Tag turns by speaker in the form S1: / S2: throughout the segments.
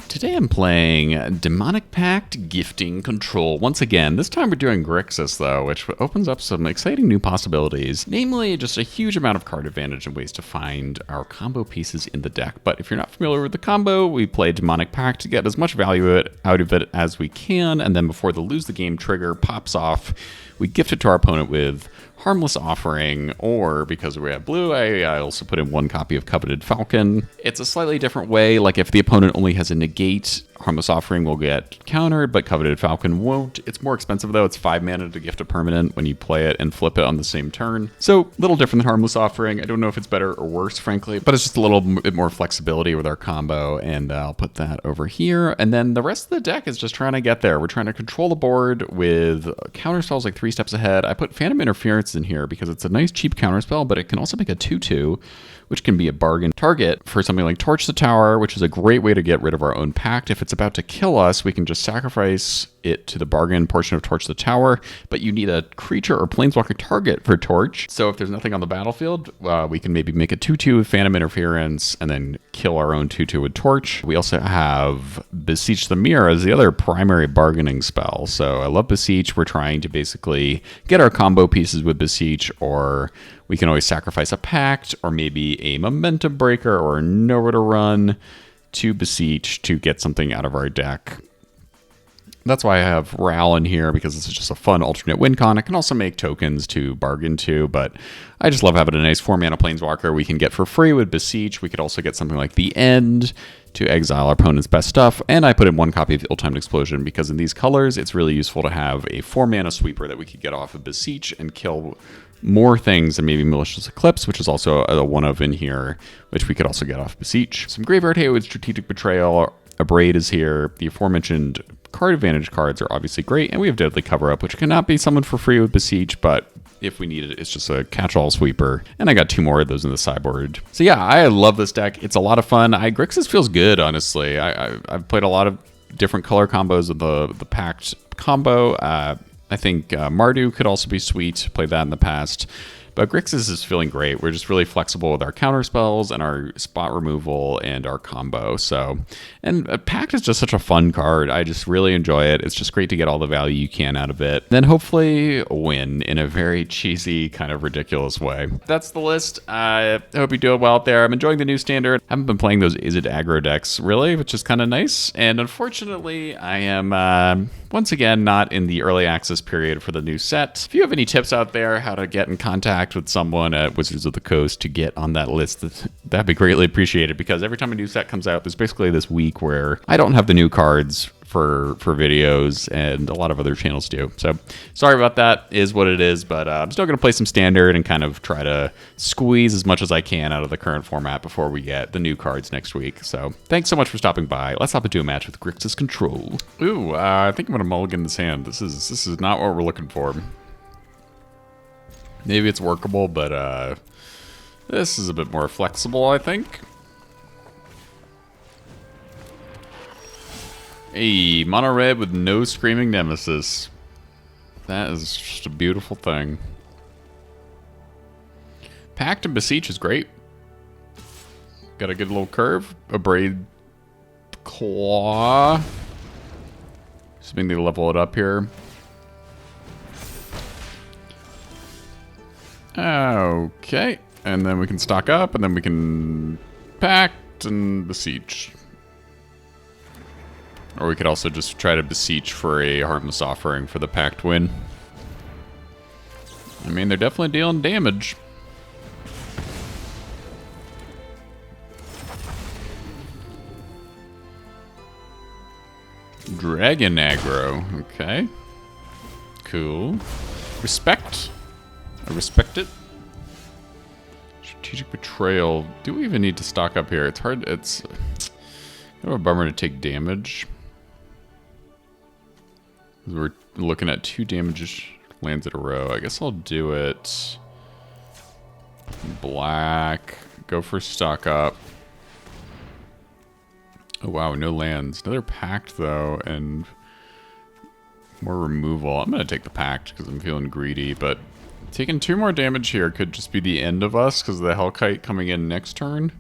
S1: Today I'm playing Demonic Pact Gifting Control. Once again, this time we're doing Grixis though, which opens up some exciting new possibilities. Namely, just a huge amount of card advantage and ways to find our combo pieces in the deck. But if you're not familiar with the combo, we play Demonic Pact to get as much value out of it as we can, and then before the lose the game trigger pops off, we gift it to our opponent with Harmless Offering, or because we have blue, I also put in one copy of Coveted Falcon. It's a slightly different way, like if the opponent only has a negate, Harmless Offering will get countered, but Coveted Falcon won't. It's more expensive though, it's 5 mana to gift a permanent when you play it and flip it on the same turn. So, a little different than Harmless Offering. I don't know if it's better or worse, frankly, but it's just a little bit more flexibility with our combo, and I'll put that over here. And then the rest of the deck is just trying to get there. We're trying to control the board with counterspells like 3 steps ahead. I put Phantom Interference in here because it's a nice cheap counterspell, but it can also make a 2/2, which can be a bargain target for something like Torch the Tower, which is a great way to get rid of our own Pact. If it's about to kill us, we can just sacrifice it to the bargain portion of Torch the Tower, but you need a creature or planeswalker target for Torch. So if there's nothing on the battlefield, we can maybe make a 2/2 with Phantom Interference and then kill our own 2/2 with Torch. We also have Beseech the Mirror as the other primary bargaining spell. So I love Beseech. We're trying to basically get our combo pieces with Beseech, or we can always sacrifice a Pact or maybe a Momentum Breaker or Nowhere to Run to Beseech to get something out of our deck. That's why I have Ral in here, because this is just a fun alternate win con. I can also make tokens to bargain to, but I just love having a nice 4-mana Planeswalker we can get for free with Beseech. We could also get something like The End to exile our opponent's best stuff, and I put in 1 copy of Ill-Timed Explosion because in these colors, it's really useful to have a 4-mana sweeper that we could get off of Beseech and kill more things than maybe Malicious Eclipse, which is also a one of in here, which we could also get off Beseech. Some Graveyard Hate with Strategic Betrayal. Abrade is here. The aforementioned card advantage cards are obviously great, and we have Deadly Cover-Up, which cannot be summoned for free with Beseech, but if we need it, it's just a catch-all sweeper. And I got 2 more of those in the sideboard. So yeah, I love this deck. It's a lot of fun. Grixis feels good, honestly. I've played a lot of different color combos of the Pact combo. I think Mardu could also be sweet. Played that in the past. But Grixis is feeling great. We're just really flexible with our counter spells and our spot removal and our combo. So, and Pact is just such a fun card. I just really enjoy it. It's just great to get all the value you can out of it. Then hopefully win in a very cheesy, kind of ridiculous way. That's the list. I hope you do well out there. I'm enjoying the new standard. I haven't been playing those Izzet aggro decks really, which is kind of nice. And unfortunately, I am once again not in the early access period for the new set. If you have any tips out there how to get in contact with someone at Wizards of the Coast to get on that list, that'd be greatly appreciated, because every time a new set comes out, there's basically this week where I don't have the new cards for videos, and a lot of other channels do. So sorry about that, is what it is, but I'm still going to play some standard and kind of try to squeeze as much as I can out of the current format before we get the new cards next week. So thanks so much for stopping by. Let's hop into a match with Grixis Control. Ooh, I think I'm going to mulligan this hand. This is not what we're looking for. Maybe it's workable, but this is a bit more flexible, I think. Hey, mono red with no Screaming Nemesis. That is just a beautiful thing. Pact and Beseech is great. Got a good little curve. Abrade Claw. Assuming they level it up here. Okay, and then we can stock up, and then we can Pact and Beseech. Or we could also just try to Beseech for a Harmless Offering for the Pact win. I mean, they're definitely dealing damage. Dragon aggro, okay. Cool. Respect. I respect it. Strategic Betrayal. Do we even need to stock up here? It's hard. It's kind of a bummer to take damage. We're looking at 2 damage lands in a row. I guess I'll do it black. Go for stock up. Oh wow, no lands. Another Pact though, and more removal. I'm gonna take the Pact because I'm feeling greedy, but taking 2 more damage here could just be the end of us because of the Hellkite coming in next turn.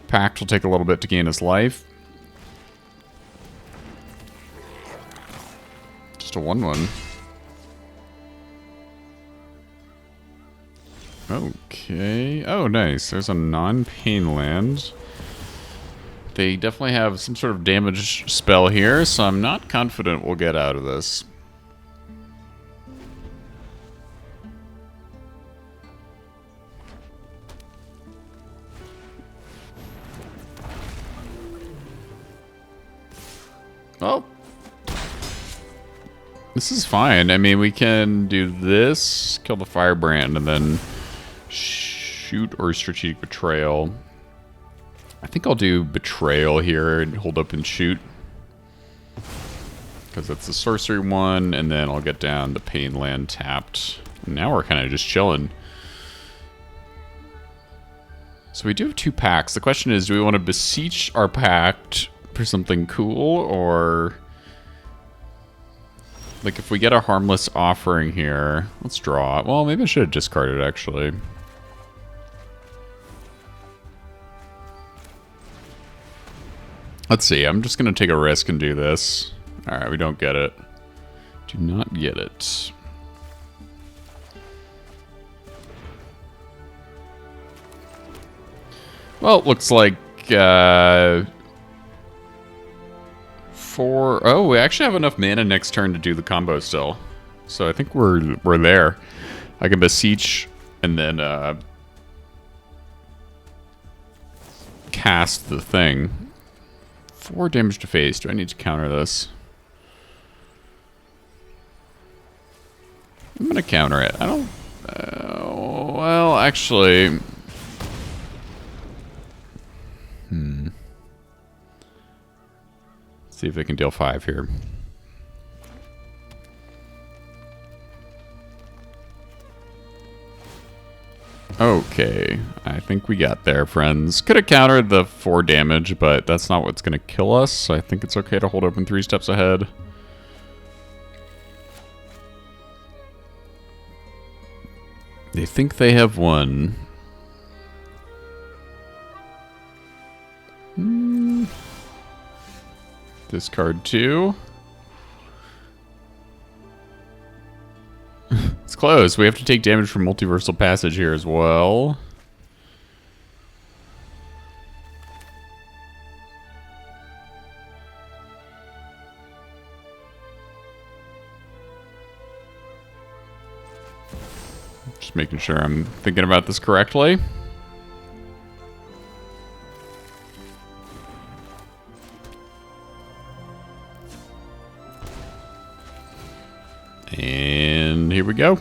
S1: Pact will take a little bit to gain his life. Just a 1/1. Okay. Oh, nice. There's a non-pain land. They definitely have some sort of damage spell here, so I'm not confident we'll get out of this. Oh. This is fine. I mean, we can do this, kill the Firebrand, and then shoot or strategic betrayal. I think I'll do betrayal here and hold up and shoot. Because that's the sorcery one, and then I'll get down the pain land tapped. And now we're kind of just chilling. So we do have 2 packs. The question is, do we want to beseech our pact for something cool, or... Like, if we get a harmless offering here... Let's draw it. Well, maybe I should have discarded, actually. Let's see. I'm just going to take a risk and do this. Alright, we don't get it. Do not get it. Well, it looks like... Oh, we actually have enough mana next turn to do the combo still. So I think we're there. I can beseech and then cast the thing. 4 damage to face. Do I need to counter this? I'm gonna counter it. I don't... well, actually... See if they can deal 5 here. Okay, I think we got there, friends. Could have countered the 4 damage, but that's not what's going to kill us, so I think it's okay to hold open 3 steps ahead. They think they have won. Discard 2. It's close. We have to take damage from Multiversal Passage here as well. Just making sure I'm thinking about this correctly. And here we go.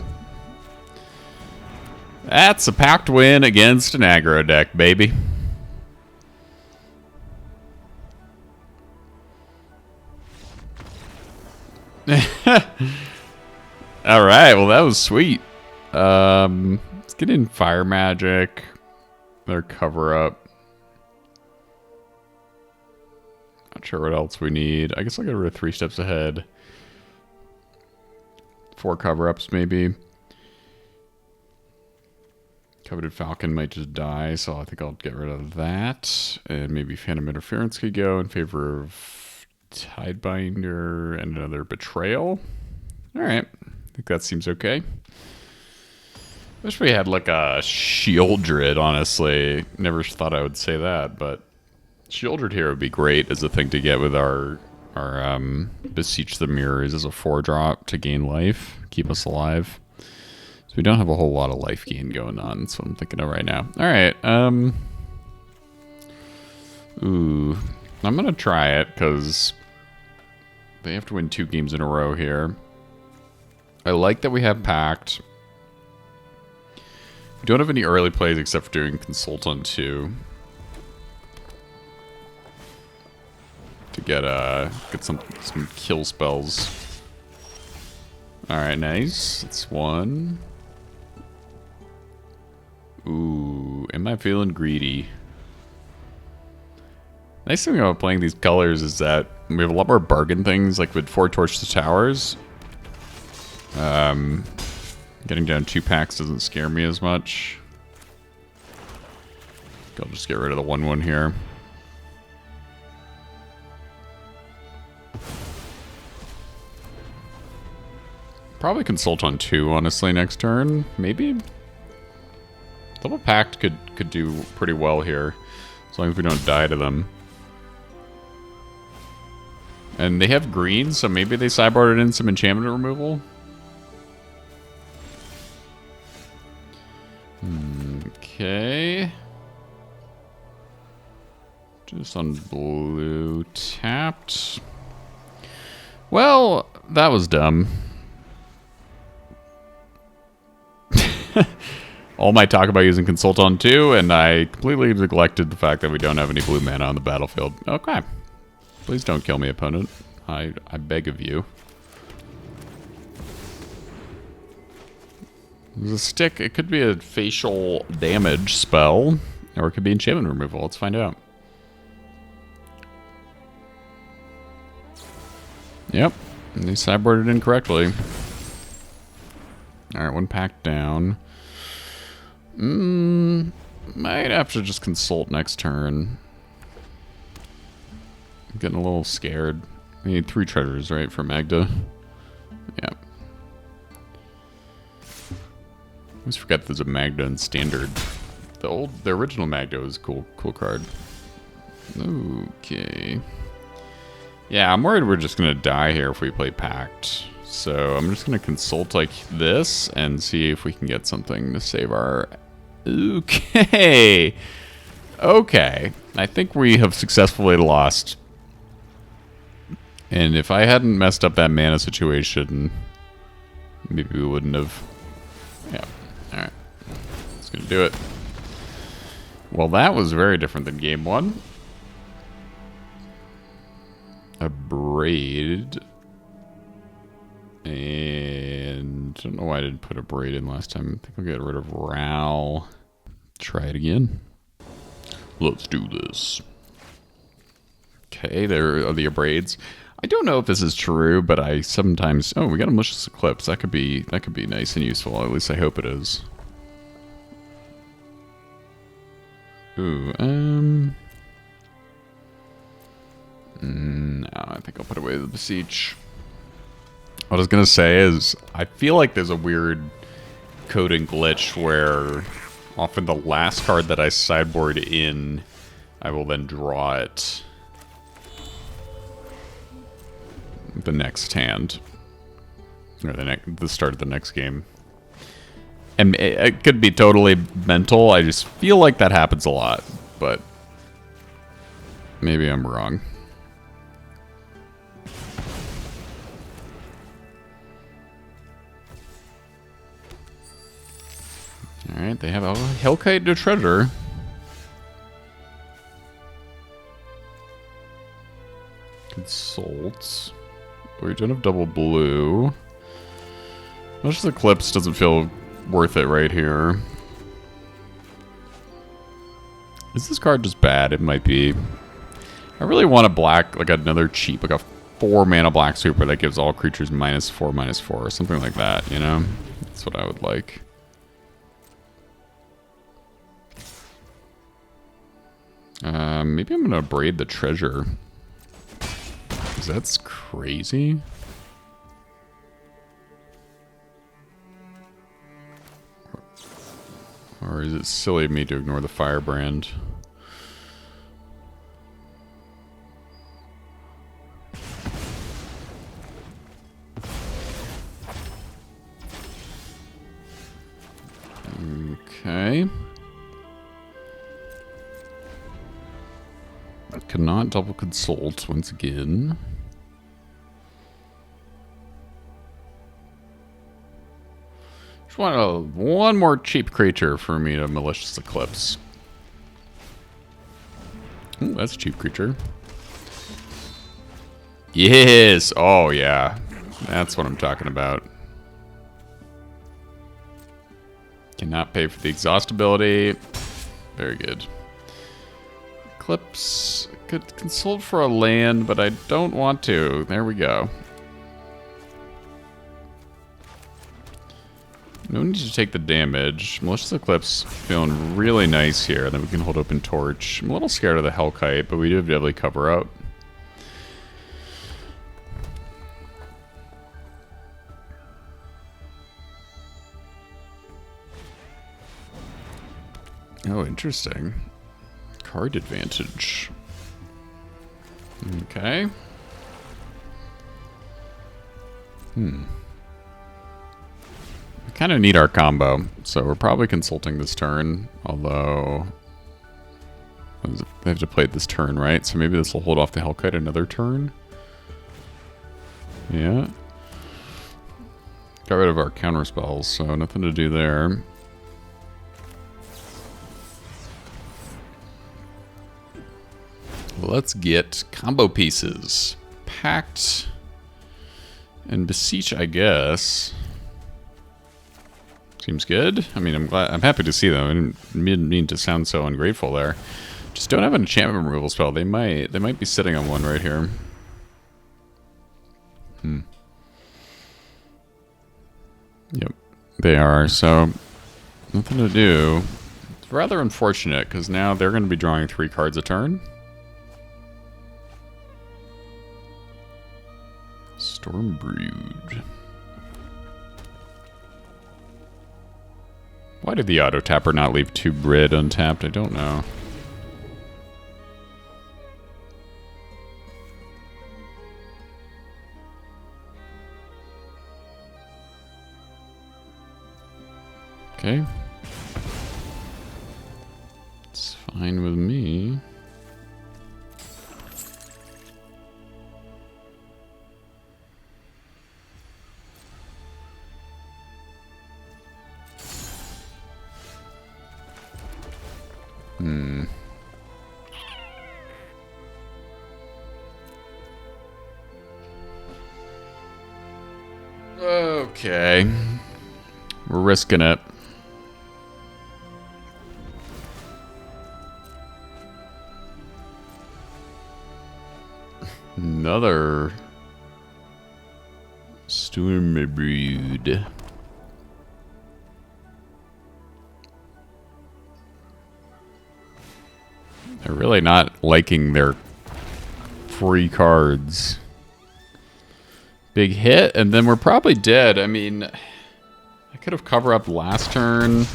S1: That's a Pact win against an aggro deck, baby. Alright, well that was sweet. Let's get in Fire Magic. Their cover up. Not sure what else we need. I guess I'll get rid of 3 steps ahead. 4 cover-ups, maybe. Coveted Falcon might just die, so I think I'll get rid of that. And maybe Phantom Interference could go in favor of Tidebinder and another Betrayal. Alright, I think that seems okay. Wish we had like a Shieldred, honestly. Never thought I would say that, but Shieldred here would be great as a thing to get with our Beseech the Mirrors as a 4-drop to gain life, keep us alive. So we don't have a whole lot of life gain going on. That's what I'm thinking of right now. Alright, ooh. I'm gonna try it, because they have to win 2 games in a row here. I like that we have Pact. We don't have any early plays except for doing Consultant 2. To get some kill spells. Alright, nice. That's 1. Ooh, am I feeling greedy? Nice thing about playing these colors is that we have a lot more bargain things, like with 4 Torch to Towers. Getting down 2 packs doesn't scare me as much. I'll just get rid of the 1/1 here. Probably consult on 2, honestly, next turn. Maybe. Double Pact could do pretty well here. As long as we don't die to them. And they have green, so maybe they sideboarded in some enchantment removal. Okay. Just on blue tapped. Well, that was dumb. All my talk about using Consult on 2, and I completely neglected the fact that we don't have any blue mana on the battlefield. Okay. Please don't kill me, opponent. I beg of you. There's a stick. It could be a facial damage spell, or it could be enchantment removal. Let's find out. Yep. They sideboarded incorrectly. Alright, 1 pack down. Might have to just consult next turn. I'm getting a little scared. We need 3 treasures, right, for Magda? Yeah. I always forget there's a Magda in Standard. The original Magda was a cool card. Okay. Yeah, I'm worried we're just gonna die here if we play Pact. So I'm just gonna consult like this and see if we can get something to save our... Okay. Okay. I think we have successfully lost. And if I hadn't messed up that mana situation, maybe we wouldn't have. Yeah. Alright. That's gonna do it. Well, that was very different than game 1. A braid. And I don't know why I didn't put a braid in last time. I think I'll get rid of Ral. Try it again. Let's do this. Okay, there are the braids. I don't know if this is true, but I sometimes... Oh, we got a Malicious Eclipse. That could be nice and useful. At least I hope it is. Ooh, no, I think I'll put away the Beseech. What I was gonna say is, I feel like there's a weird coding glitch where often the last card that I sideboard in, I will then draw it the next hand. Or the start of the next game. And it could be totally mental, I just feel like that happens a lot, but maybe I'm wrong. Alright, they have a Hellkite to Treasure. Consult. We don't have double blue. Malicious Eclipse doesn't feel worth it right here. Is this card just bad? It might be. I really want a black, like another cheap, like a 4 mana black super that gives all creatures -4/-4, or something like that, you know? That's what I would like. Maybe I'm gonna braid the treasure. Because that's crazy. Or is it silly of me to ignore the Firebrand? Okay. Cannot double consult once again. Just want one more cheap creature for me to Malicious Eclipse. Ooh, that's a cheap creature. Yes! Oh, yeah. That's what I'm talking about. Cannot pay for the exhaust ability. Very good. Eclipse. Could consult for a land, but I don't want to. There we go. No need to take the damage. Malicious Eclipse feeling really nice here. Then we can hold Open Torch. I'm a little scared of the Hellkite, but we do have Deadly Cover Up. Oh, interesting. Card advantage. Okay. We kind of need our combo, so we're probably consulting this turn, although they have to play it this turn, right? So maybe this will hold off the Hellkite another turn. Yeah. Got rid of our counter spells, so nothing to do there. Let's get combo pieces. Pact and Beseech, I guess. Seems good. I mean, I'm happy to see them. I didn't mean to sound so ungrateful there. Just don't have an enchantment removal spell. They might be sitting on one right here. Yep, they are. So nothing to do. It's rather unfortunate because now they're going to be drawing 3 cards a turn. Stormbrood. Why did the auto tapper not leave 2 Brid untapped? I don't know. Okay. It's fine with me. Okay. We're risking it. Another Stormbrood. They're really not liking their free cards. Big hit, and then we're probably dead. I mean, I could have covered up last turn.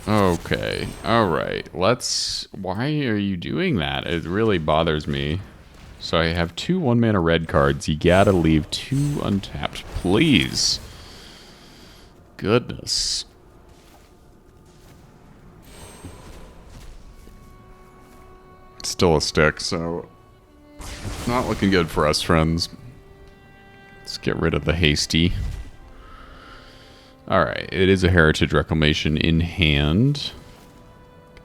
S1: Okay, alright. Why are you doing that? It really bothers me. So I have 2 1-mana red cards. You gotta leave 2 untapped, please. Goodness. Still a stick, so not looking good for us, friends. Let's get rid of the hasty. Alright, it is a Heritage Reclamation in hand.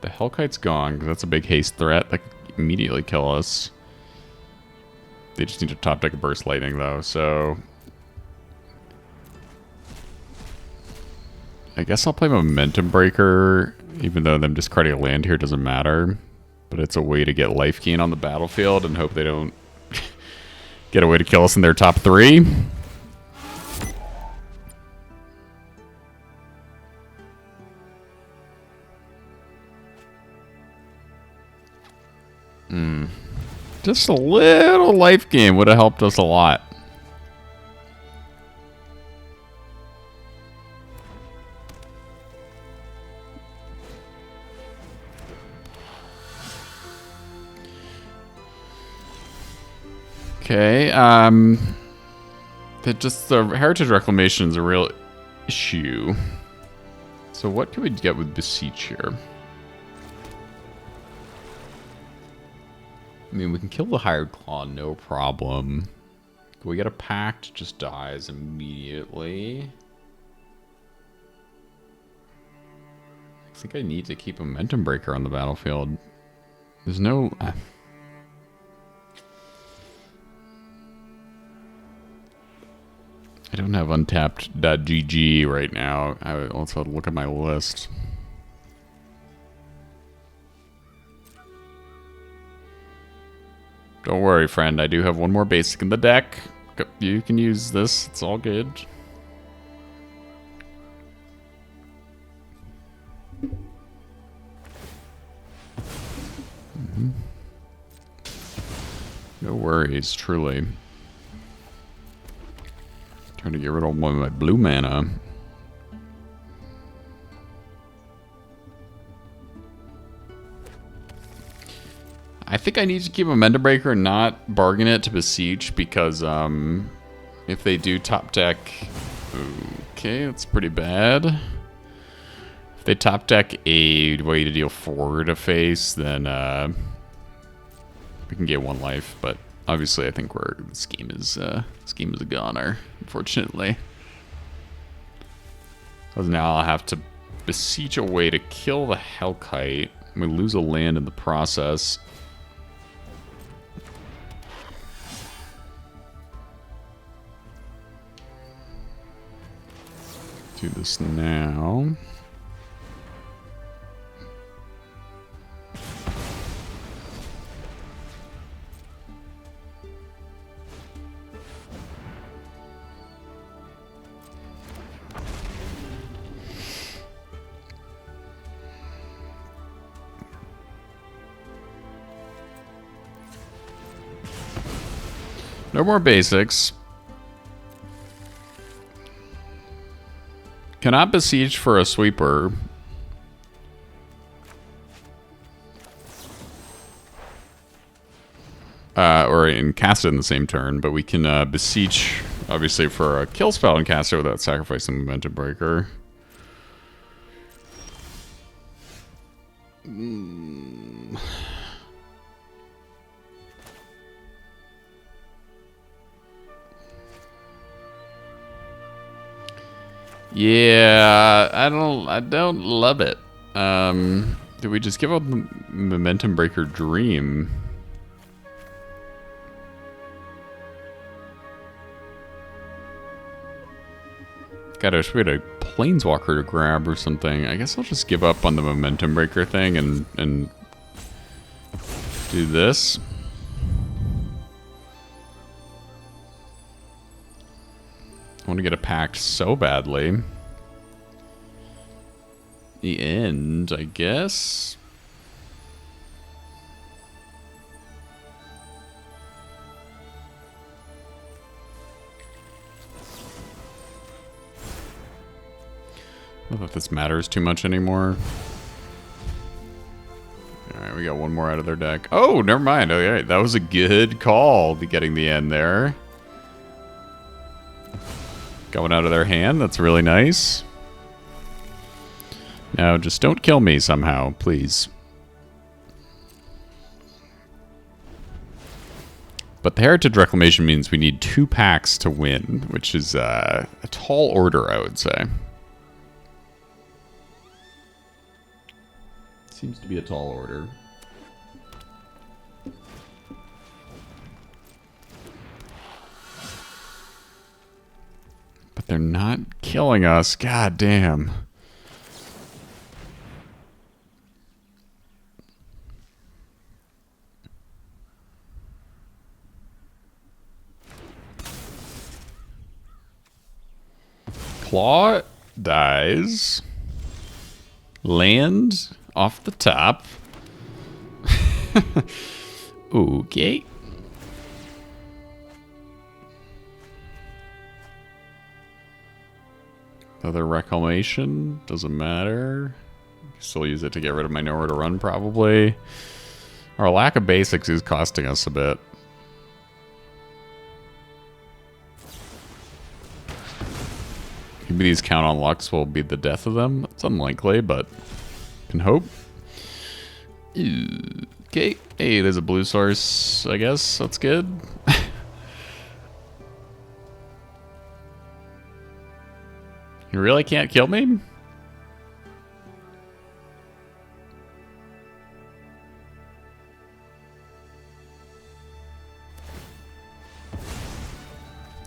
S1: The Hellkite's gone, because that's a big haste threat. That could immediately kill us. They just need to top deck a Burst Lightning, though, so... I guess I'll play Momentum Breaker, even though them discarding a land here doesn't matter. But it's a way to get life gain on the battlefield and hope they don't get a way to kill us in their top 3. Just a little life gain would have helped us a lot. Okay, the Heritage Reclamation is a real issue. So what can we get with Beseech here? I mean, we can kill the Hired Claw, no problem. Can we get a Pact? Just dies immediately. I think I need to keep a Momentum Breaker on the battlefield. There's no... I don't have untapped.gg right now. I also look at my list. Don't worry, friend. I do have one more basic in the deck. You can use this. It's all good. No worries, truly. Trying to get rid of one of my blue mana. I think I need to keep Momentum Breaker and not bargain it to Beseech because if they do top deck... Okay, that's pretty bad. If they top deck a way to deal 4 to face, then we can get 1 life. But obviously, I think the scheme is a goner, unfortunately. Because now I'll have to Beseech a way to kill the Hellkite. We lose a land in the process. Do this now. No more basics. Cannot Besiege for a sweeper. Or cast it in the same turn, but we can Beseech, obviously, for a kill spell and cast it without sacrificing Momentum Breaker. Yeah, I don't love it. Do we just give up the Momentum Breaker Dream? God, I wish we had a Planeswalker to grab or something. I guess I'll just give up on the Momentum Breaker thing and do this. I want to get a Pact so badly. The end, I guess. I don't know if this matters too much anymore. Alright, we got one more out of their deck. Oh, never mind. Alright, that was a good call, getting the end there. Going out of their hand, that's really nice. Now, just don't kill me somehow, please. But the Heritage Reclamation means we need 2 packs to win, which is a tall order, I would say. Seems to be a tall order. But they're not killing us. God damn. Claw dies. Land off the top. Okay. Another Reclamation. Doesn't matter. Still use it to get rid of my Nowhere to Run, probably. Our lack of basics is costing us a bit. Maybe these count on lucks will be the death of them. It's unlikely, but can hope. Okay. Hey, there's a blue source, I guess. That's good. You really can't kill me?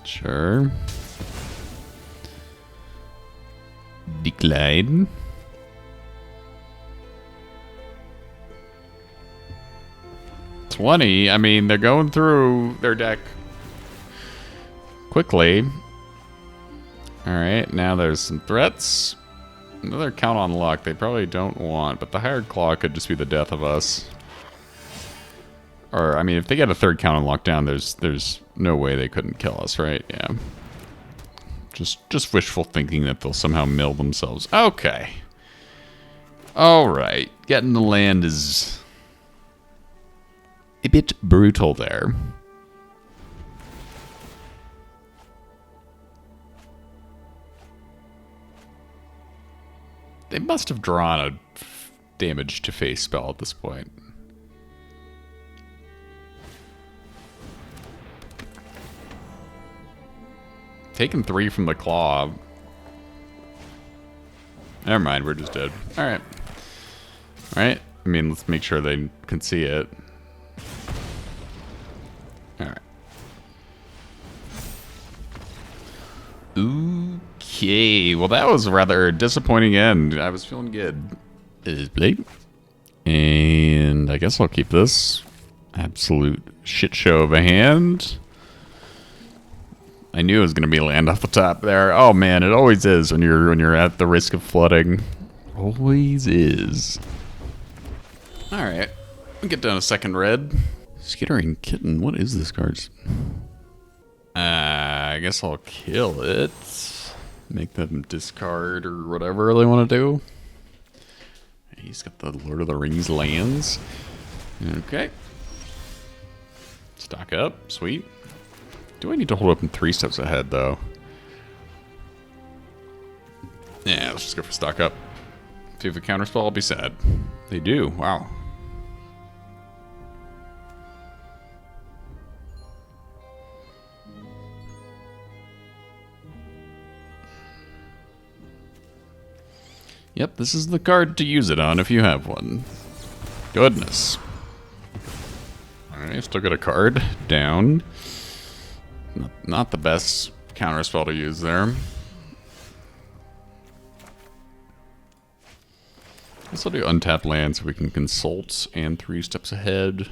S1: Sure. Decline. I mean, they're going through their deck quickly. Alright, now there's some threats. Another count on luck they probably don't want, but the Hired Claw could just be the death of us. Or, I mean, if they get a third count on lockdown, there's no way they couldn't kill us, right? Yeah. Just wishful thinking that they'll somehow mill themselves. Okay. Alright. Getting the land is a bit brutal there. They must have drawn a damage to face spell at this point. Taking 3 from the claw. Never mind, we're just dead. Alright. Alright. I mean, let's make sure they can see it. Alright. Okay. Well, that was a rather disappointing end. I was feeling good. And I guess I'll keep this. Absolute shit show of a hand. I knew it was going to be a land off the top there. Oh man, it always is when you're at the risk of flooding. Always is. All right, we'll get down a second red. Skittering Kitten. What is this card? I guess I'll kill it. Make them discard or whatever they want to do. He's got the Lord of the Rings lands. Okay. Stock up. Sweet. Do I need to hold up in 3 steps ahead, though? Yeah, let's just go for stock up. If you have a counterspell, I'll be sad. They do. Wow. Yep, this is the card to use it on if you have one. Goodness. Alright, still got a card. Down. Not the best counterspell to use there. Let's do untap land so we can consult and 3 steps ahead.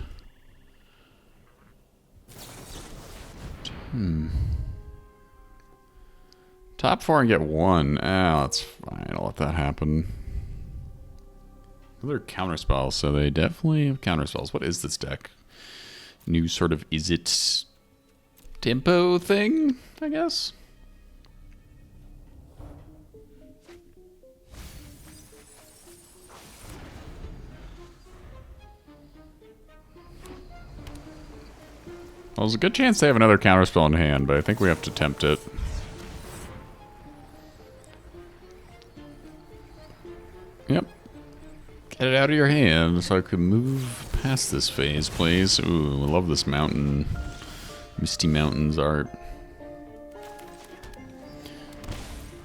S1: Top 4 and get 1. Ah, that's fine. I'll let that happen. They're counterspells, so they definitely have counterspells. What is this deck? New sort of is it tempo thing, I guess? Well, there's a good chance they have another counterspell in hand, but I think we have to tempt it. Yep. Get it out of your hand so I can move past this phase, please. Ooh, I love this mountain. Misty Mountains art.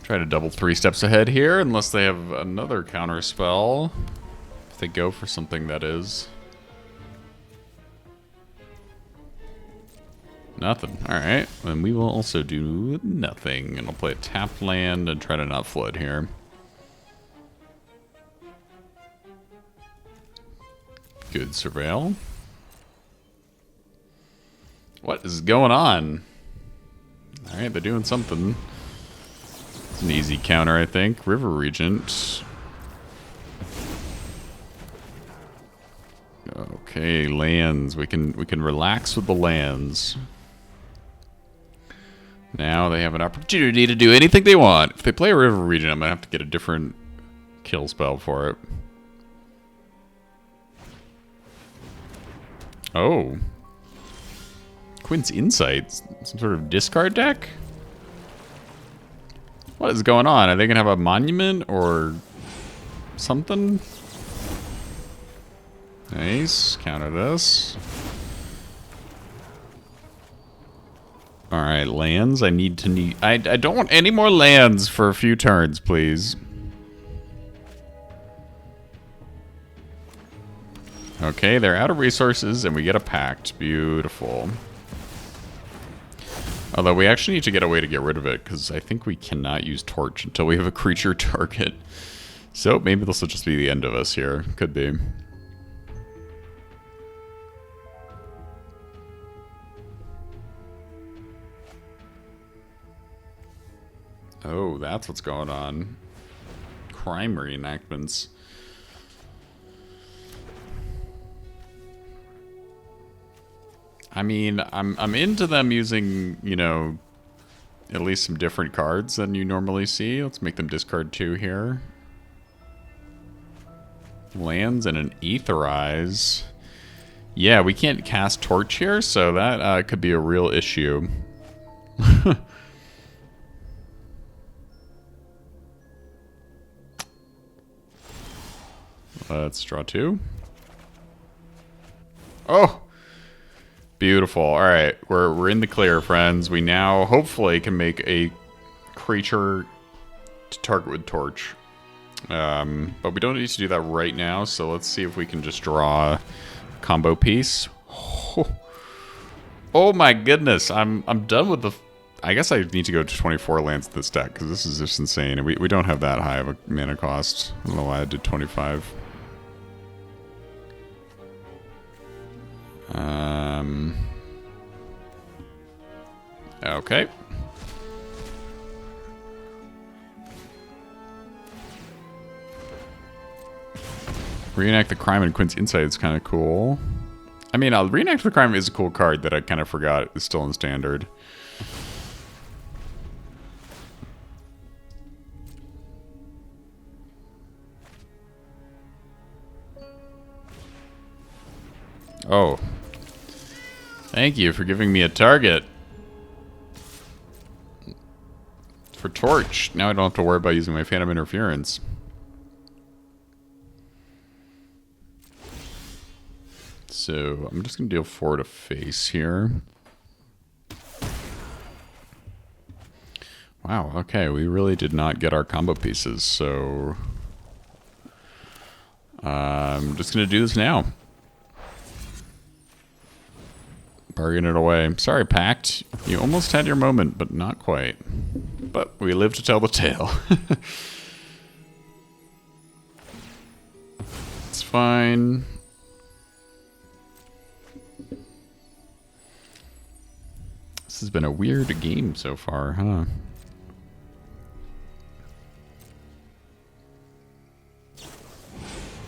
S1: Try to double 3 steps ahead here, unless they have another counterspell. If they go for something, that is. Nothing. Alright. Then we will also do nothing. And I'll play a tap land and try to not flood here. Good surveil. What is going on? Alright, they're doing something. It's an easy counter, I think. River Regent. Okay, lands. We can relax with the lands. Now they have an opportunity to do anything they want. If they play a River Regent, I'm gonna have to get a different kill spell for it. Oh. Quint's Insights? Some sort of discard deck? What is going on? Are they gonna have a monument or something? Nice. Counter this. Alright, lands. I don't want any more lands for a few turns, please. Okay, they're out of resources, and we get a Pact. Beautiful. Although we actually need to get a way to get rid of it, because I think we cannot use Torch until we have a creature target. So maybe this will just be the end of us here. Could be. Oh, that's what's going on. Crime reenactments. I mean, I'm into them using, you know, at least some different cards than you normally see. Let's make them discard 2 here. Lands and an Aetherize. Yeah, we can't cast Torch here, so that could be a real issue. Let's draw 2. Oh! Beautiful. Alright, we're in the clear, friends. We now hopefully can make a creature to target with Torch. But we don't need to do that right now, so let's see if we can just draw a combo piece. Oh my goodness, I'm done with the... I guess I need to go to 24 lands in this deck, because this is just insane. And we don't have that high of a mana cost. I don't know why I did 25. Okay. Reenact the Crime and Quint's Insight is kind of cool. I mean, Reenact the Crime is a cool card that I kind of forgot is still in Standard. Oh. Thank you for giving me a target. For Torch. Now I don't have to worry about using my Phantom Interference. So, I'm just going to deal 4 to face here. Wow, okay, we really did not get our combo pieces, so... I'm just going to do this now. Bargain it away. Sorry, Pact. You almost had your moment, but not quite. But we live to tell the tale. It's fine. This has been a weird game so far, huh?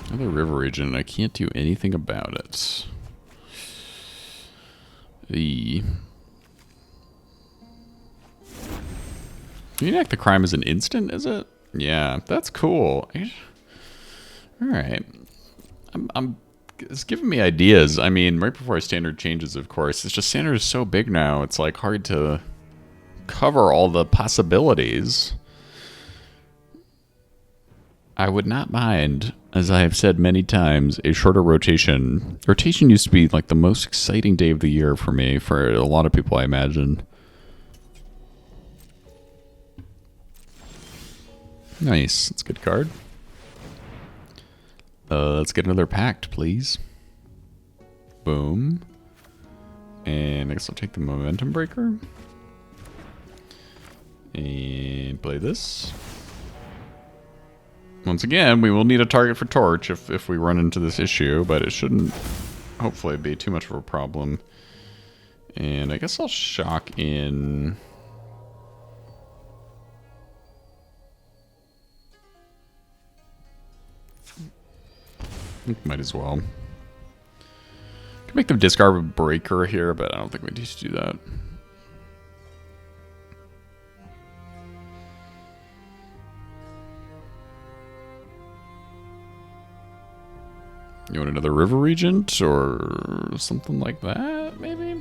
S1: Another river region. I can't do anything about it. Reenact the Crime is an instant, is it? Yeah, that's cool. Alright. It's giving me ideas. I mean, right before Standard changes, of course. It's just Standard is so big now, it's like hard to cover all the possibilities. I would not mind, as I have said many times, a shorter rotation. Rotation used to be like the most exciting day of the year for me, for a lot of people, I imagine. Nice. That's a good card. Let's get another Pact, please. Boom. And I guess I'll take the Momentum Breaker. And play this. Once again, we will need a target for Torch if we run into this issue, but it shouldn't hopefully be too much of a problem. And I guess I'll shock in... Might as well. Can make them discard a Breaker here, but I don't think we need to do that. You want another River Regent or something like that, maybe?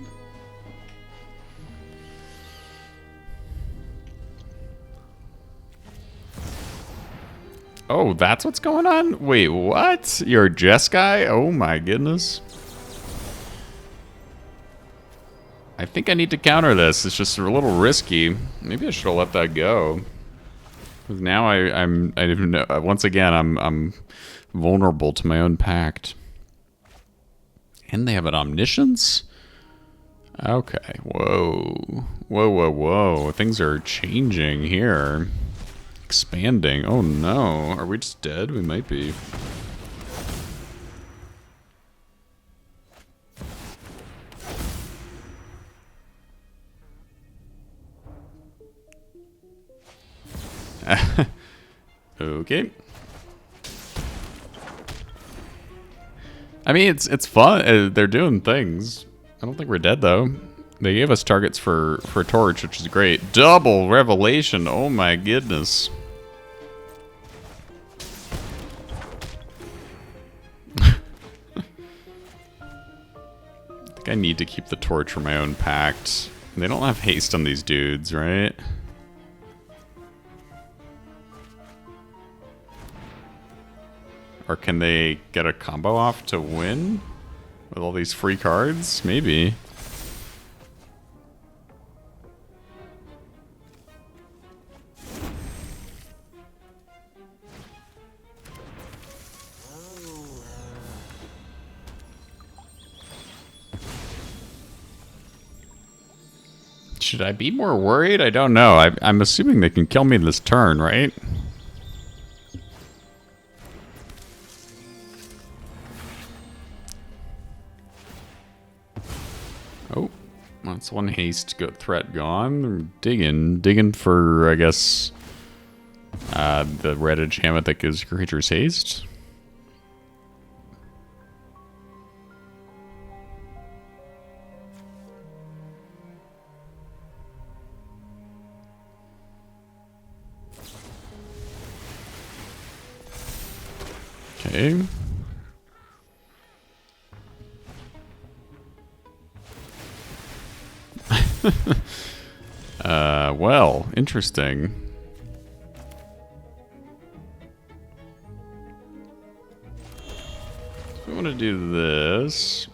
S1: Oh, that's what's going on? Wait, what? You're a Jess guy? Oh my goodness. I think I need to counter this. It's just a little risky. Maybe I should have let that go. Because now I didn't know. Once again, I'm vulnerable to my own Pact. And they have an Omniscience? Okay. Whoa. Whoa, whoa, whoa. Things are changing here. Expanding. Oh no. Are we just dead? We might be. Okay. I mean, it's fun. They're doing things. I don't think we're dead though. They gave us targets for Torch, which is great. Double Revelation. Oh my goodness. I think I need to keep the Torch for my own Pact. They don't have haste on these dudes, right? Or can they get a combo off to win? With all these free cards? Maybe. Should I be more worried? I don't know. I'm assuming they can kill me this turn, right? Oh, that's one haste threat gone. They're digging for, I guess, the red enchantment that gives creatures haste. Okay. Well, interesting. So we want to do this.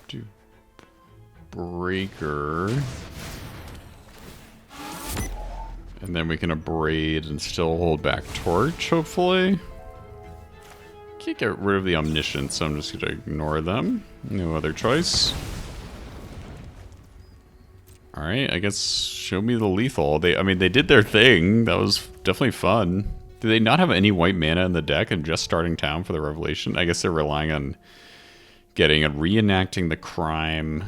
S1: Do Breaker. And then we can abrade and still hold back Torch, hopefully. Can't get rid of the Omniscience, so I'm just going to ignore them. No other choice. Alright, I guess show me the lethal. I mean, they did their thing. That was definitely fun. Do they not have any white mana in the deck and just starting town for the Revelation? I guess they're relying on getting a reenacting the crime.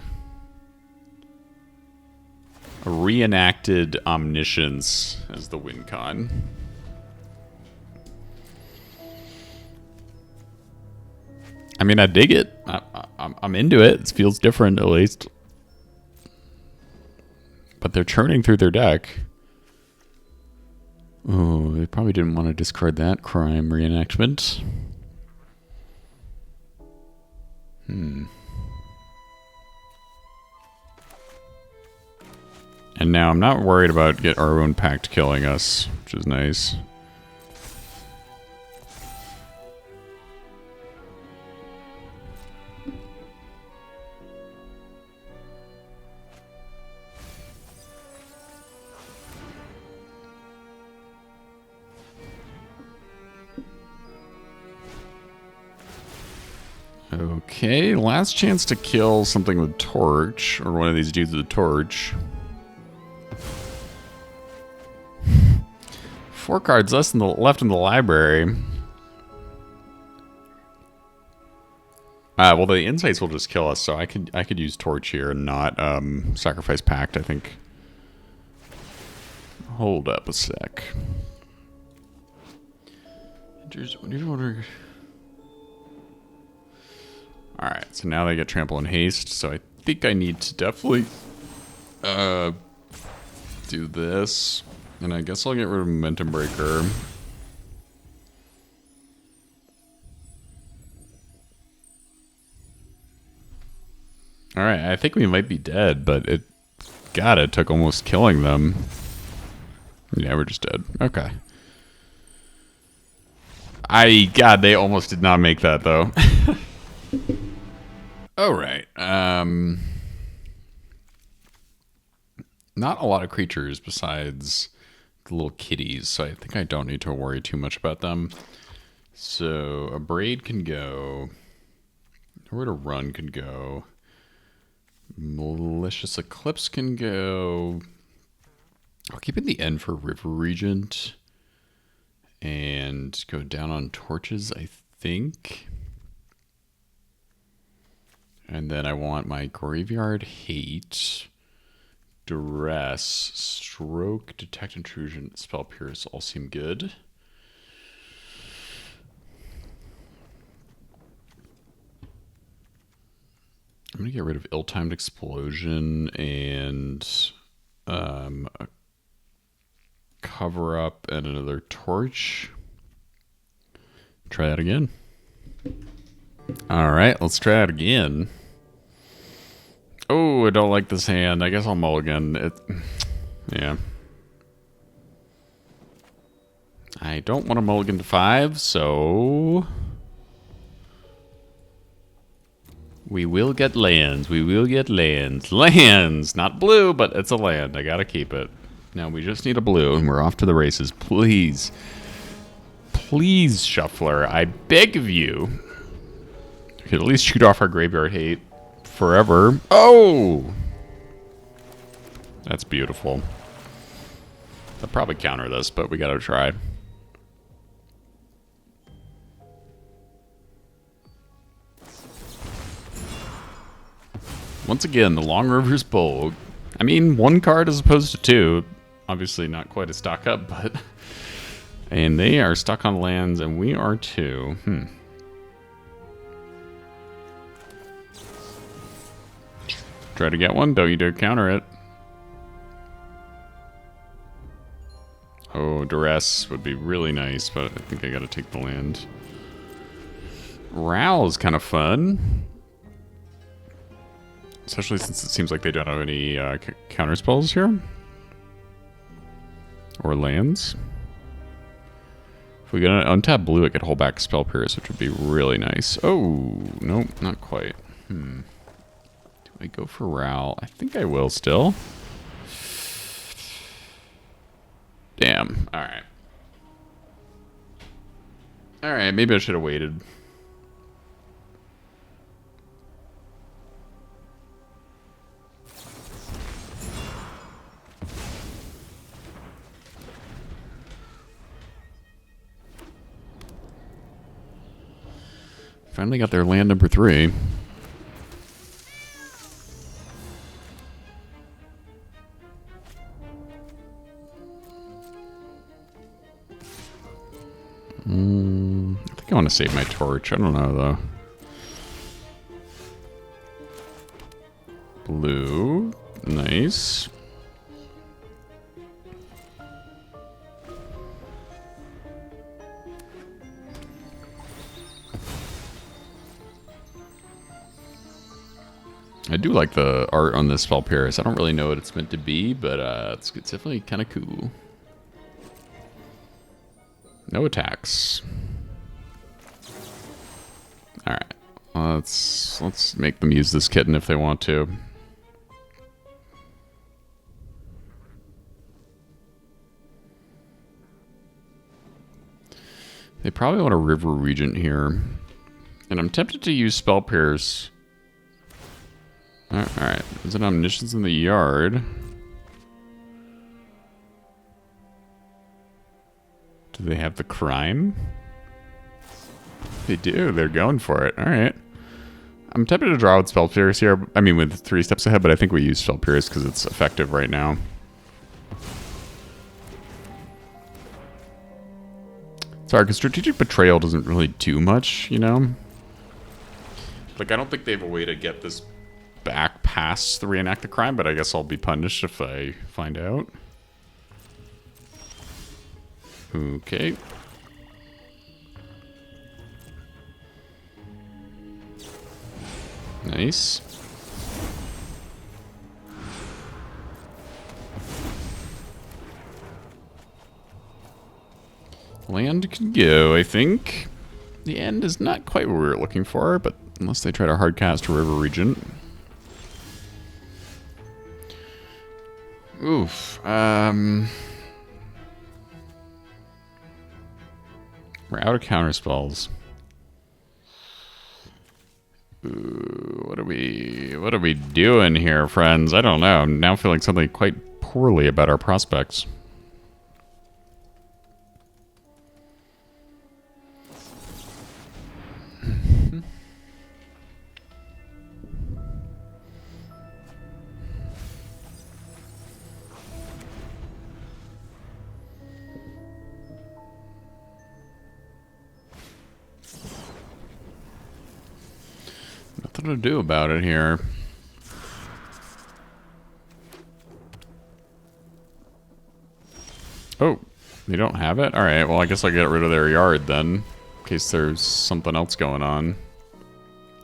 S1: A reenacted Omniscience as the win con. I mean, I dig it. I'm into it. It feels different, at least. But they're churning through their deck. Oh, they probably didn't want to discard that crime reenactment. And now I'm not worried about our own Pact killing us, which is nice. Okay, last chance to kill something with Torch, or one of these dudes with a Torch. 4 cards left in the library. Well, the Insights will just kill us, so I could use Torch here and not sacrifice Pact, I think. Hold up a sec. Alright, so now they get Trample and Haste, so I think I need to definitely do this. And I guess I'll get rid of Momentum Breaker. Alright, I think we might be dead, but it took almost killing them. Yeah, we're just dead. Okay. God, they almost did not make that, though. Alright, not a lot of creatures besides the little kitties, so I think I don't need to worry too much about them. So, a Braid can go. Nowhere to Run can go. Malicious Eclipse can go. I'll keep it in the end for River Regent. And go down on Torches, I think. And then I want my Graveyard Hate, Duress, Stroke, Detect Intrusion, Spell Pierce all seem good. I'm gonna get rid of ill-timed explosion and a cover up and another torch. Try that again. All right, let's try it again. Oh, I don't like this hand. I guess I'll mulligan. Yeah. I don't want to mulligan to 5, so we will get lands. We will get lands. Lands! Not blue, but it's a land. I gotta keep it. Now we just need a blue, and we're off to the races. Please. Please, Shuffler. I beg of you. We could at least shoot off our graveyard hate forever. Oh! That's beautiful. I'll probably counter this, but we gotta try. Once again, the Long River's Bowl. I mean, 1 card as opposed to 2. Obviously not quite a stock up, but... And they are stuck on lands, and we are too. Try to get one. Don't you dare counter it. Oh, Duress would be really nice, but I think I gotta take the land. Ral is kind of fun. Especially since it seems like they don't have any counter spells here. Or lands. If we get an untap blue, it could hold back Spell Pierce, which would be really nice. Oh, nope, not quite. Do I go for Ral? I think I will still. Damn, alright. Alright, maybe I should have waited. Finally got their land number 3. I think I want to save my torch. I don't know, though. Blue. Nice. I do like the art on this Spell Pierce. I don't really know what it's meant to be, but it's definitely kind of cool. No attacks. All right, let's make them use this kitten if they want to. They probably want a River Regent here, and I'm tempted to use Spell Pierce. Alright, is it Omniscience in the yard? Do they have the crime? They do, they're going for it. Alright. I'm tempted to draw with Spell Pierce here. I mean, with 3 steps ahead, but I think we use Spell Pierce because it's effective right now. Sorry, because Strategic Betrayal doesn't really do much, you know? Like, I don't think they have a way to get this back past the reenact the crime, but I guess I'll be punished if I find out. Okay. Nice. Land can go, I think. The end is not quite what we were looking for, but unless they try to hardcast a River Regent. Oof. We're out of counter spells. Ooh, what are we doing here, friends? I don't know. I'm now feeling something quite poorly about our prospects. Not that to do about it here. Oh, they don't have it? Alright, well I guess I'll get rid of their yard then. In case there's something else going on.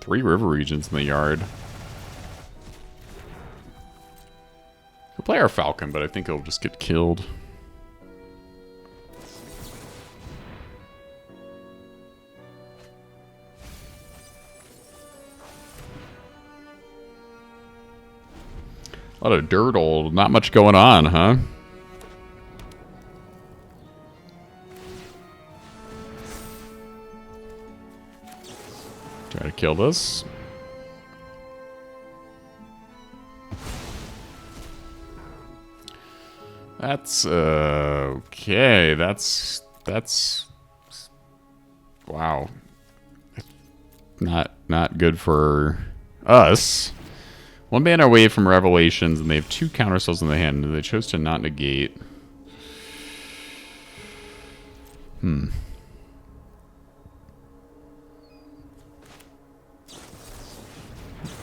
S1: 3 river regions in the yard. We'll play our Falcon, but I think it'll just get killed. A lot of dirtle, not much going on, huh? Try to kill this. That's okay. That's wow. Not good for us. 1 mana away from Revelations, and they have 2 counterspells in the hand, and they chose to not negate.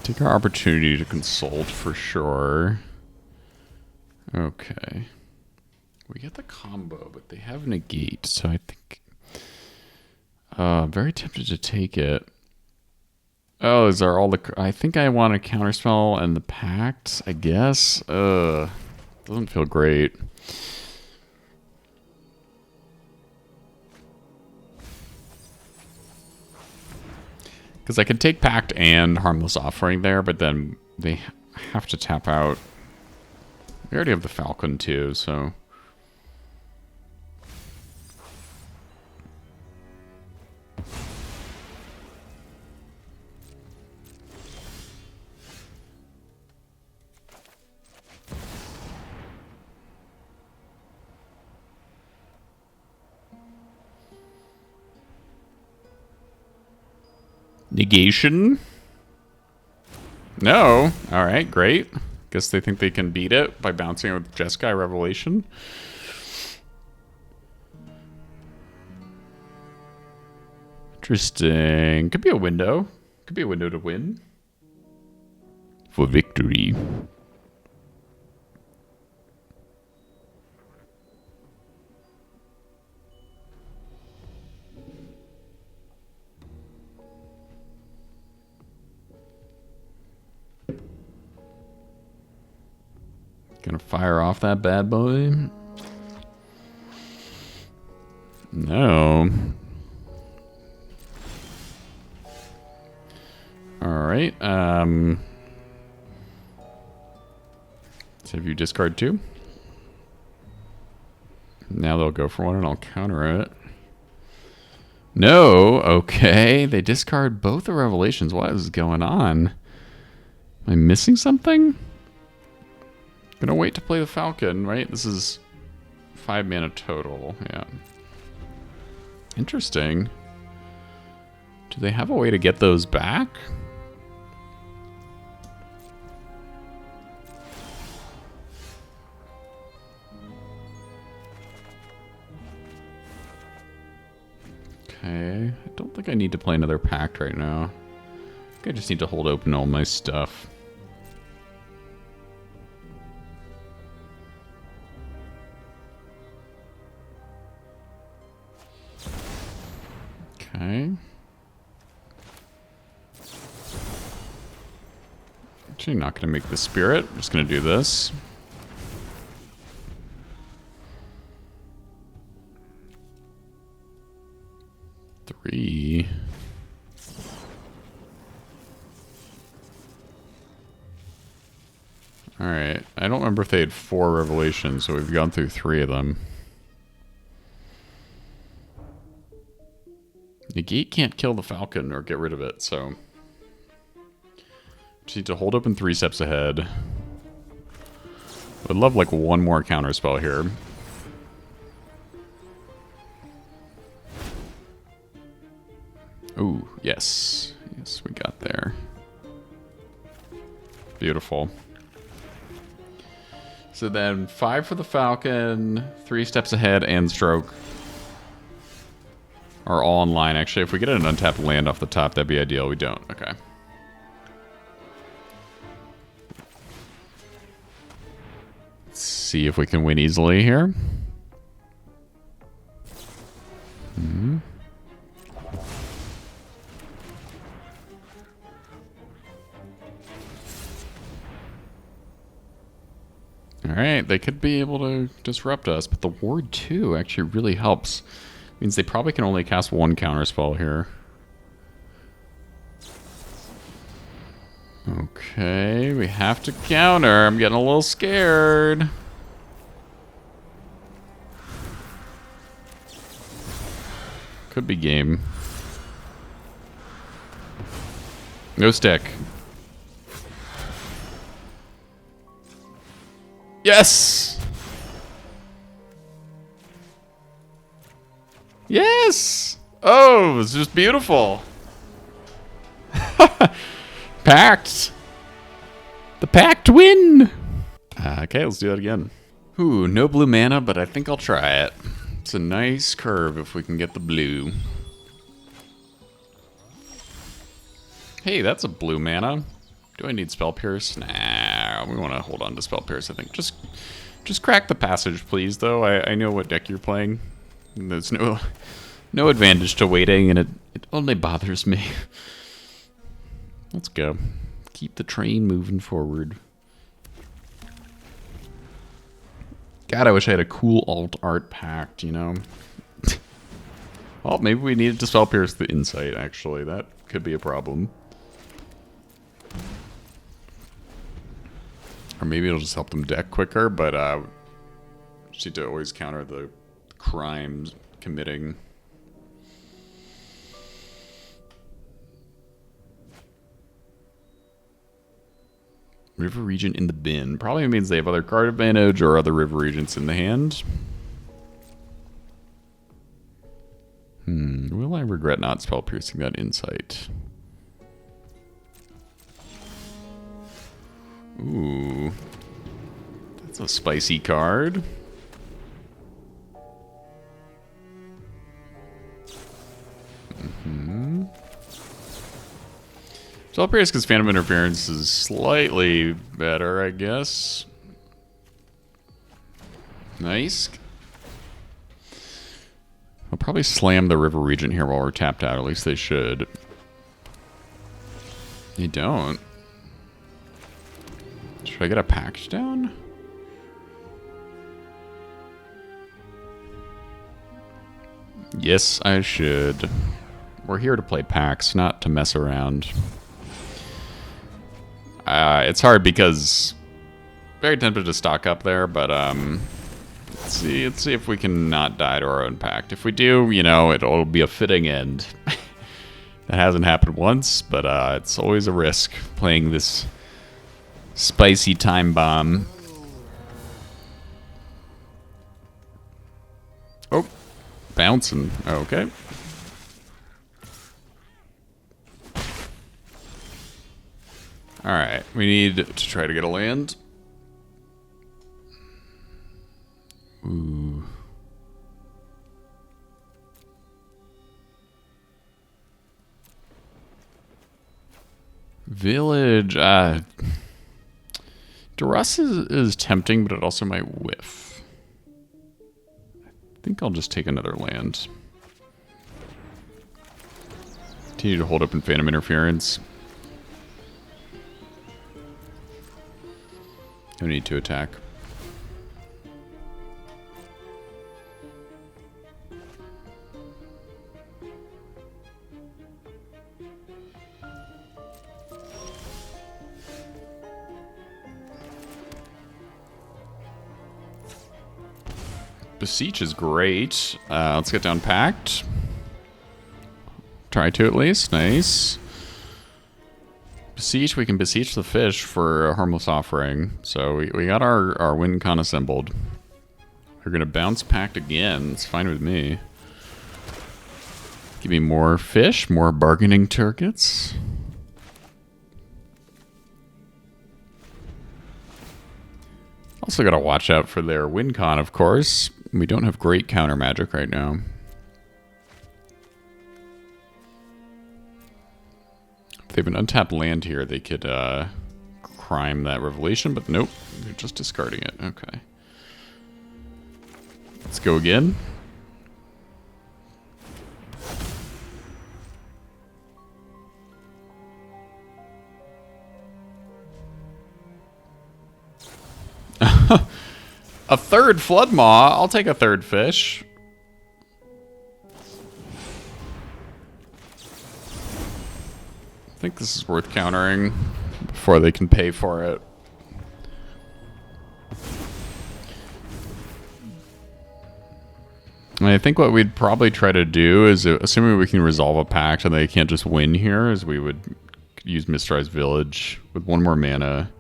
S1: Take our opportunity to consult for sure. Okay. We get the combo, but they have negate, so I think... very tempted to take it. Oh, these are all the... I think I want a counterspell and the Pact, I guess. Doesn't feel great. Because I could take Pact and Harmless Offering there, but then they have to tap out. We already have the Falcon too, so... Negation? No. Alright, great. Guess they think they can beat it by bouncing it with Jeskai Revelation. Interesting. Could be a window. Could be a window to win. For victory. Gonna fire off that bad boy? No. Alright, so have you discard 2? Now they'll go for 1 and I'll counter it. No, okay. They discard both the Revelations. What is going on? Am I missing something? Gonna wait to play the Falcon, right? This is 5 mana total, yeah. Interesting. Do they have a way to get those back? Okay, I don't think I need to play another Pact right now. I think I just need to hold open all my stuff. Okay. Actually not going to make the Spirit. I'm just going to do this. Three. Alright. I don't remember if they had 4 Revelations, so we've gone through 3 of them. Negate can't kill the Falcon or get rid of it, so... Just need to hold open 3 steps ahead. Would love like 1 more counter spell here. Ooh, yes. Yes, we got there. Beautiful. So then 5 for the Falcon, 3 steps ahead, and stroke. Are all in line. Actually, if we get an untapped land off the top, that'd be ideal. We don't. Okay. see if we can win easily here. Alright, they could be able to disrupt us, but the Ward 2 actually really helps. Means they probably can only cast one counterspell here. Okay, we have to counter. I'm getting a little scared. Could be game. No stick. Yes! Yes! Oh, it's just beautiful. Pact! The Pact win! Okay, let's do that again. Ooh, no blue mana, but I think I'll try it. It's a nice curve if we can get the blue. Hey, that's a blue mana. Do I need Spell Pierce? Nah, we want to hold on to Spell Pierce, I think. Just crack the passage, please, though. I know what deck you're playing. There's no advantage to waiting, and it only bothers me. Let's go. Keep the train moving forward. God, I wish I had a cool alt art pact, you know? Well, maybe we needed to Spell Pierce the Insight, actually. That could be a problem. Or maybe it'll just help them deck quicker, but just need to always counter the crimes committing. River Regent in the bin. Probably means they have other card advantage or other River Regents in the hand. Will I regret not Spell Piercing that Insight? Ooh. That's a spicy card. Spell Pierce because Phantom Interference is slightly better, I guess. Nice. I'll probably slam the River Regent here while we're tapped out. At least they should. They don't. Should I get a Pact down? Yes, I should. We're here to play Pacts, not to mess around. It's hard because very tempted to stock up there, but let's see if we can not die to our own Pact. If we do, you know, it'll be a fitting end. That hasn't happened once, but it's always a risk playing this spicy time bomb. Oh, bouncing. Okay. Alright, we need to try to get a land. Ooh. Village. Duress is tempting, but it also might whiff. I think I'll just take another land. Continue to hold up in Phantom Interference. No need to attack. Beseech is great. Let's get down Pact. Try to at least. Nice. Beseech, we can beseech the fish for a harmless offering. So we got our win con assembled. We're going to bounce Pact again. It's fine with me. Give me more fish, more bargaining targets. Also got to watch out for their win con, of course. We don't have great counter magic right now. If they have an untapped land here, they could crime that revelation, but nope, they're just discarding it. Okay. Let's go again. A third flood maw. I'll take a third fish. I think this is worth countering before they can pay for it. And I think what we'd probably try to do is, assuming we can resolve a pact and they can't just win here, is we would use Mistrized Village with 1 more mana.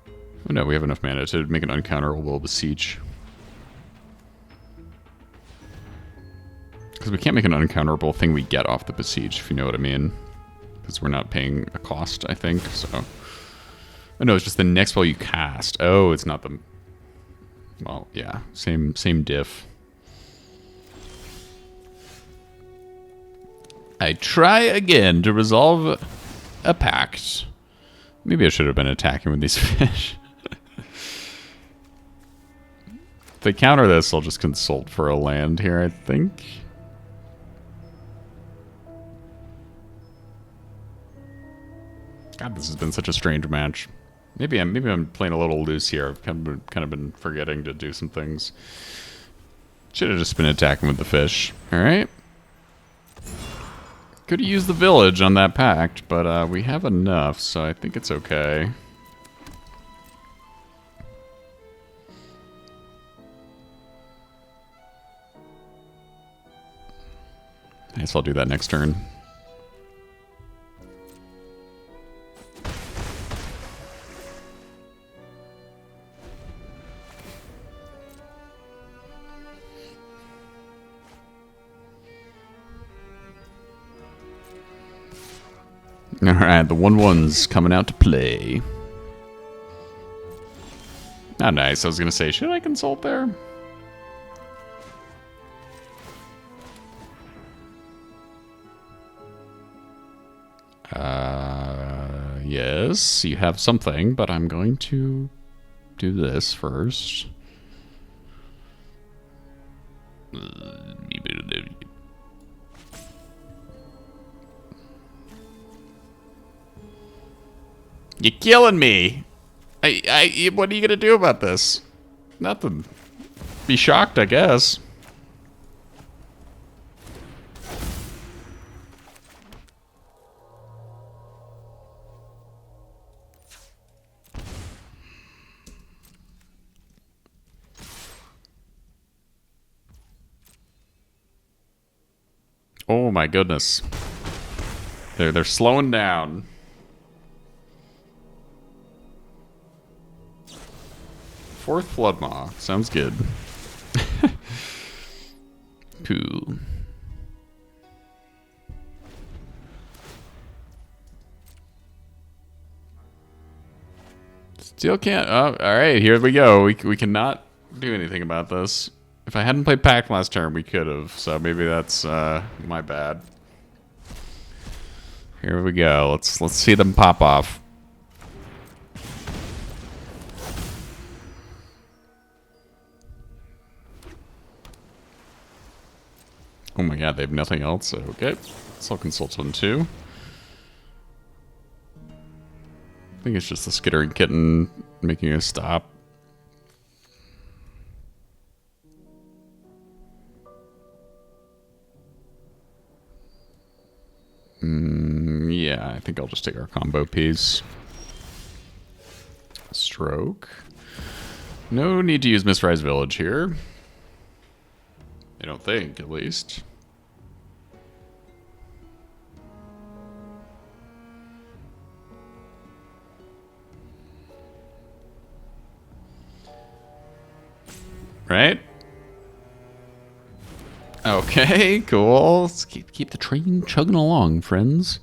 S1: Oh no, we have enough mana to make an uncounterable Beseech. Because we can't make an uncounterable thing we get off the Beseech, if you know what I mean. Because we're not paying a cost, I think, so... Oh no, it's just the next spell you cast. Oh, it's not the... Well, yeah, same diff. I try again to resolve a pact. Maybe I should have been attacking with these fish. If they counter this, I'll just consult for a land here, I think. God, this has been such a strange match. Maybe I'm playing a little loose here. I've kind of been forgetting to do some things. Should have just been attacking with the fish. All right. Could have used the village on that pact, but we have enough, so I think it's okay. I guess I'll do that next turn. Alright, the 1/1's coming out to play. Oh, nice. I was going to say, should I consult there? Yes, you have something, but I'm going to do this first. You're killing me. What are you gonna do about this? Nothing. Be shocked, I guess. Oh my goodness. They're slowing down. Fourth Flood Maw. Sounds good. Cool. Still can't... Oh, alright, here we go. We cannot do anything about this. If I hadn't played Pact last turn, we could have. So maybe that's my bad. Here we go. Let's see them pop off. Oh my god, they have nothing else, so okay. So I'll consult on 2. I think it's just the skittering kitten making a stop. Yeah, I think I'll just take our combo piece. Stroke. No need to use Mistrized Village here. I don't think, at least. Right? Okay, cool. Let's keep the train chugging along, friends.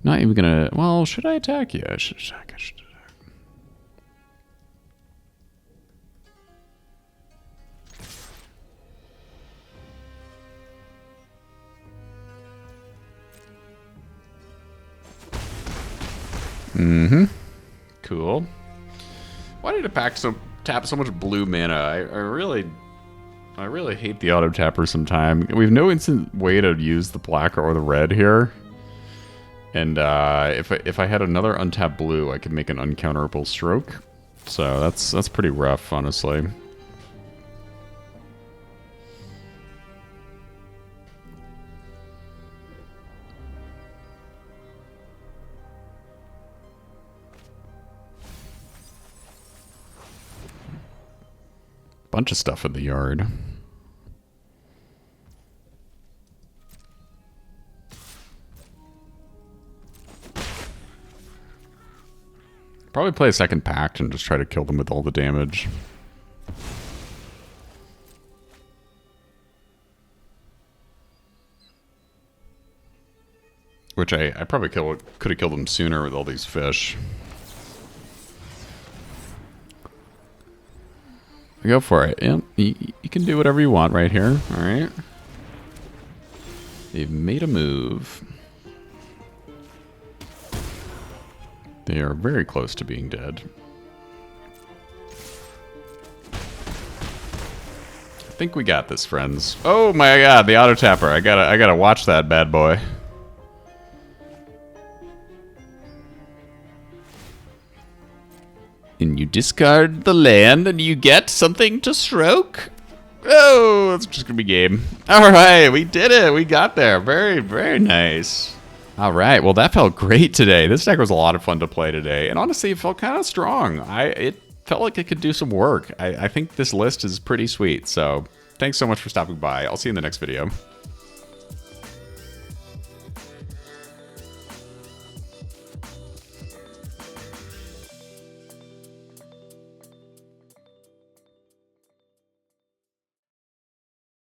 S1: Not even gonna... Well, should I attack? Yeah, I should attack. I should attack. Mm-hmm. Cool. Why did a pack tap so much blue mana? I really I really hate the auto tapper sometime. We have no instant way to use the black or the red here. And if I had another untapped blue, I could make an uncounterable stroke. So that's pretty rough, honestly. Bunch of stuff in the yard. Probably play a second Pact and just try to kill them with all the damage. Which I probably could have killed them sooner with all these fish. Go for it. Yep, you can do whatever you want right here. All right. They've made a move. They are very close to being dead. I think we got this, friends. Oh my god, the auto tapper. I gotta watch that bad boy. And you discard the land and you get something to stroke? Oh, that's just gonna be game. Alright, we did it. We got there. Very, very nice. Alright, well that felt great today. This deck was a lot of fun to play today. And honestly, it felt kind of strong. It felt like it could do some work. I think this list is pretty sweet. So thanks so much for stopping by. I'll see you in the next video.